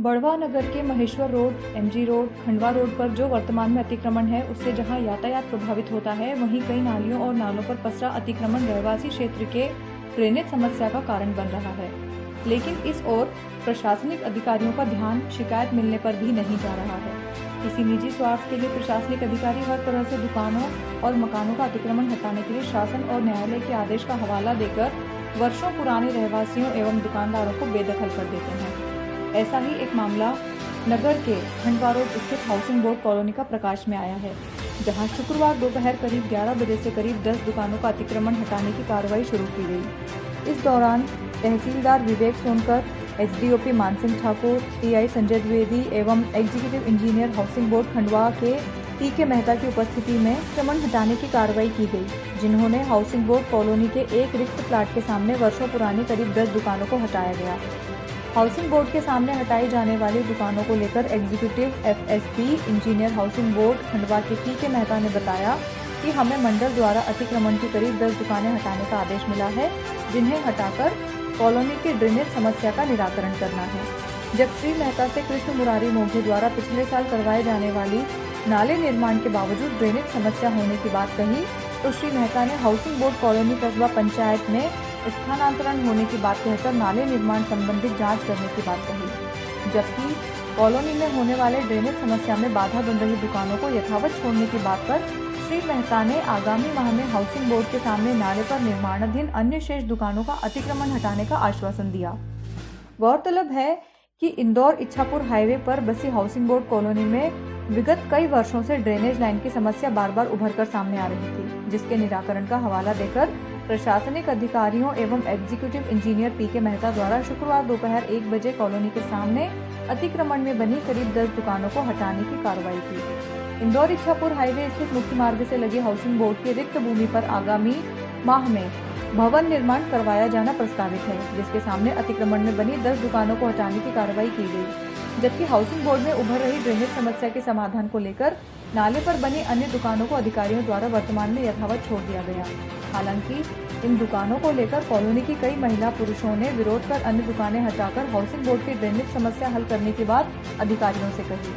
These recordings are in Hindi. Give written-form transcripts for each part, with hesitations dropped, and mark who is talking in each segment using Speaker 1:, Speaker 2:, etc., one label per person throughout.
Speaker 1: बड़वा नगर के Maheshwar road, MG road, Khandwa road पर जो वर्तमान में अतिक्रमण है, उससे जहां यातायात प्रभावित होता है, वहीं कई नालियों और नालों पर पसरा अतिक्रमण रहवासी क्षेत्र के ड्रेनेज समस्या का कारण बन रहा है। लेकिन इस ओर प्रशासनिक अधिकारियों का ध्यान शिकायत मिलने पर भी नहीं जा रहा है। किसी निजी स्वार्थ के लिए प्रशासनिक अधिकारी हर तरह से दुकानों और मकानों का अतिक्रमण हटाने के लिए शासन और न्यायालय के आदेश का हवाला देकर वर्षों पुराने रहवासियों एवं दुकानदारों को बेदखल कर देते हैं। ऐसा ही एक मामला नगर के खंडवा रोड स्थित हाउसिंग बोर्ड कॉलोनी का प्रकाश में आया है, जहां शुक्रवार दोपहर करीब 11 बजे से करीब 10 दुकानों का अतिक्रमण हटाने की कार्रवाई शुरू की गई। इस दौरान तहसीलदार विवेक सोनकर, एसडीओपी मानसिंह ठाकुर, टीआई संजय द्विवेदी एवं executive engineer housing board Khandwa के टीके मेहता की उपस्थिति में अतिक्रमण हटाने की कार्रवाई की गई, जिन्होंने हाउसिंग बोर्ड कॉलोनी के एक रिक्त प्लाट के सामने वर्षों पुरानी करीब 10 दुकानों को हटाया गया। हाउसिंग बोर्ड के सामने हटाई जाने वाली दुकानों को लेकर executive FSP engineer housing board Khandwa के टीके मेहता ने बताया कि हमें मंडल द्वारा अतिक्रमण की करीब 10 दुकानें हटाने का आदेश मिला है, जिन्हें हटाकर कॉलोनी की ड्रेनेज समस्या का निराकरण करना है। जब श्री मेहता से कृष्ण मुरारी मोघे द्वारा पिछले साल करवाए जाने वाली नाले निर्माण के बावजूद ड्रेनेज समस्या होने की बात कही, तो श्री मेहता ने हाउसिंग बोर्ड कॉलोनी कस्बा पंचायत में स्थानांतरण होने की बात कहकर नाले निर्माण संबंधित जांच करने की बात कही, जबकि कॉलोनी में होने वाले ड्रेनेज समस्या में बाधा बन रही दुकानों को यथावत छोड़ने की बात पर श्री मेहता ने आगामी माह में हाउसिंग बोर्ड के सामने नाले पर निर्माणाधीन अन्य शेष दुकानों का अतिक्रमण हटाने का आश्वासन दिया। गौरतलब है कि इंदौर इच्छापुर हाईवे पर बसी हाउसिंग बोर्ड कॉलोनी में विगत कई वर्षों से ड्रेनेज लाइन की समस्या बार बार उभरकर सामने आ रही थी, जिसके निराकरण का हवाला देकर प्रशासनिक अधिकारियों एवं एग्जीक्यूटिव इंजीनियर पीके मेहता द्वारा शुक्रवार दोपहर 1 बजे कॉलोनी के सामने अतिक्रमण में बनी करीब 10 दुकानों को हटाने की कार्रवाई की। इंदौर इच्छापुर हाईवे स्थित मुख्य मार्ग से लगे हाउसिंग बोर्ड की रिक्त भूमि पर आगामी माह में भवन निर्माण करवाया जाना प्रस्तावित है, जिसके सामने अतिक्रमण में बनी 10 दुकानों को हटाने की कार्रवाई की गई, जबकि हाउसिंग बोर्ड में उभर रही ड्रेनेज समस्या के समाधान को लेकर नाले पर बनी अन्य दुकानों को अधिकारियों द्वारा वर्तमान में यथावत छोड़ दिया गया। हालांकि इन दुकानों को लेकर कॉलोनी की कई महिला पुरुषों ने विरोध कर अन्य दुकानें हटाकर हाउसिंग बोर्ड की ड्रेनेज समस्या हल करने की बात अधिकारियों से कही,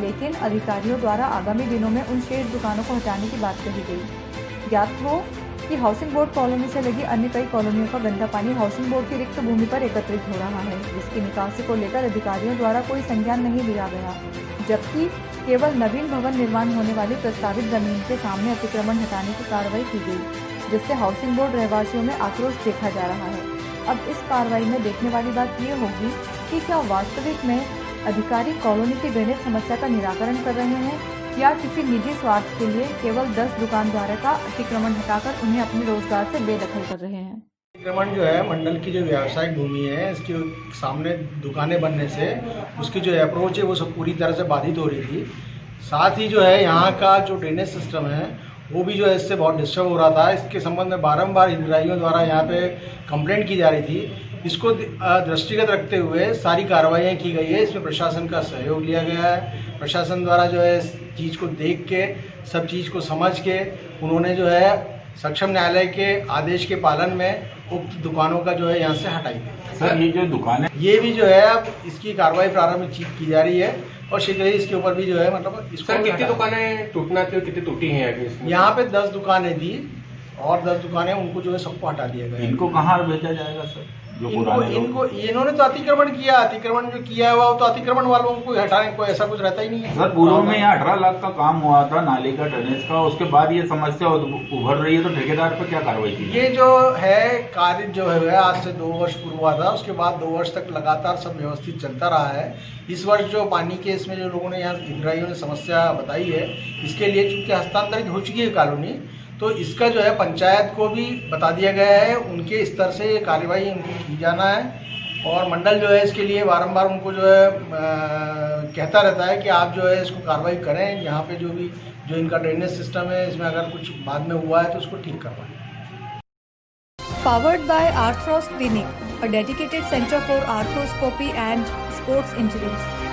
Speaker 1: लेकिन अधिकारियों द्वारा आगामी दिनों में उन शेष दुकानों को हटाने की बात कही गई। ज्ञात हो कि हाउसिंग बोर्ड कॉलोनी से लगी अन्य कई कॉलोनियों का गंदा पानी हाउसिंग बोर्ड की रिक्त भूमि पर एकत्रित हो रहा है, जिसकी निकासी को लेकर अधिकारियों द्वारा कोई संज्ञान नहीं लिया गया, जबकि केवल नवीन भवन निर्माण होने वाली प्रस्तावित जमीन के सामने अतिक्रमण हटाने की कार्रवाई की गई, जिससे हाउसिंग बोर्ड रहवासियों में आक्रोश देखा जा रहा है। अब इस कार्रवाई में देखने वाली बात ये होगी कि क्या वास्तविक में अधिकारी कॉलोनी की ड्रेनेज समस्या का निराकरण कर रहे हैं या किसी निजी स्वार्थ के लिए केवल 10 दुकानदारों का अतिक्रमण हटाकर उन्हें अपने रोजगार से बेदखल कर रहे हैं।
Speaker 2: अतिक्रमण जो है मंडल की जो व्यावसायिक भूमि है, इसके सामने दुकानें बनने से उसकी जो अप्रोच है वो सब पूरी तरह से बाधित हो रही थी। साथ ही जो है यहाँ का जो ड्रेनेज सिस्टम है वो भी जो है इससे बहुत डिस्टर्ब हो रहा था। इसके संबंध में बारंबार हितग्राहियों द्वारा यहाँ पे कंप्लेंट की जा रही थी। इसको दृष्टिगत रखते हुए सारी कार्रवाइयाँ की गई है। इसमें प्रशासन का सहयोग लिया गया है। प्रशासन द्वारा जो है इस चीज़ को देख के, सब चीज़ को समझ के उन्होंने जो है सक्षम न्यायालय के आदेश के पालन में उक्त दुकानों का जो है यहाँ से हटाई गई।
Speaker 3: सर, ये जो दुकान है ये
Speaker 2: भी जो है अब इसकी कार्रवाई प्रारंभ की जा रही है और शीघ्र ही इसके ऊपर भी जो है मतलब
Speaker 3: इसको कितनी दुकानें टूटना थी और कितनी टूटी हैं?
Speaker 2: यहाँ पे 10 दुकानें थी और 10 दुकानें उनको जो है सबको हटा दिया गया।
Speaker 3: इनको कहाँ भेजा जाएगा सर? जो
Speaker 2: इनको इन्होंने तो अतिक्रमण किया, अतिक्रमण जो किया हुआ तो अतिक्रमण वालों को हटाने को ऐसा कुछ रहता ही नहीं है।
Speaker 3: सर, पूर्व में यहाँ 18 लाख का काम हुआ था नाले का, ड्रेनेज का, उसके बाद ये समस्या उभर रही है, तो ठेकेदार पर क्या कार्रवाई की?
Speaker 2: ये जो है कार्य जो है आज से 2 वर्ष पूर्व हुआ था, उसके बाद 2 वर्ष तक लगातार सब व्यवस्थित चलता रहा है। इस वर्ष जो पानी के इसमें जो लोगों ने यहाँ हितग्राहियों ने समस्या बताई है, इसके लिए चूंकि हस्तांतरित हो चुकी है कॉलोनी, तो इसका जो है पंचायत को भी बता दिया गया है। उनके स्तर से ये कार्यवाही उनको की जाना है और मंडल जो है इसके लिए बारंबार उनको जो है कहता रहता है कि आप जो है इसको कार्रवाई करें। यहाँ पे जो इनका ड्रेनेज सिस्टम है, इसमें अगर कुछ बाद में हुआ है तो उसको ठीक करवाएं।
Speaker 1: Powered by Arthros Clinic, a dedicated center for arthroscopy and sports injuries.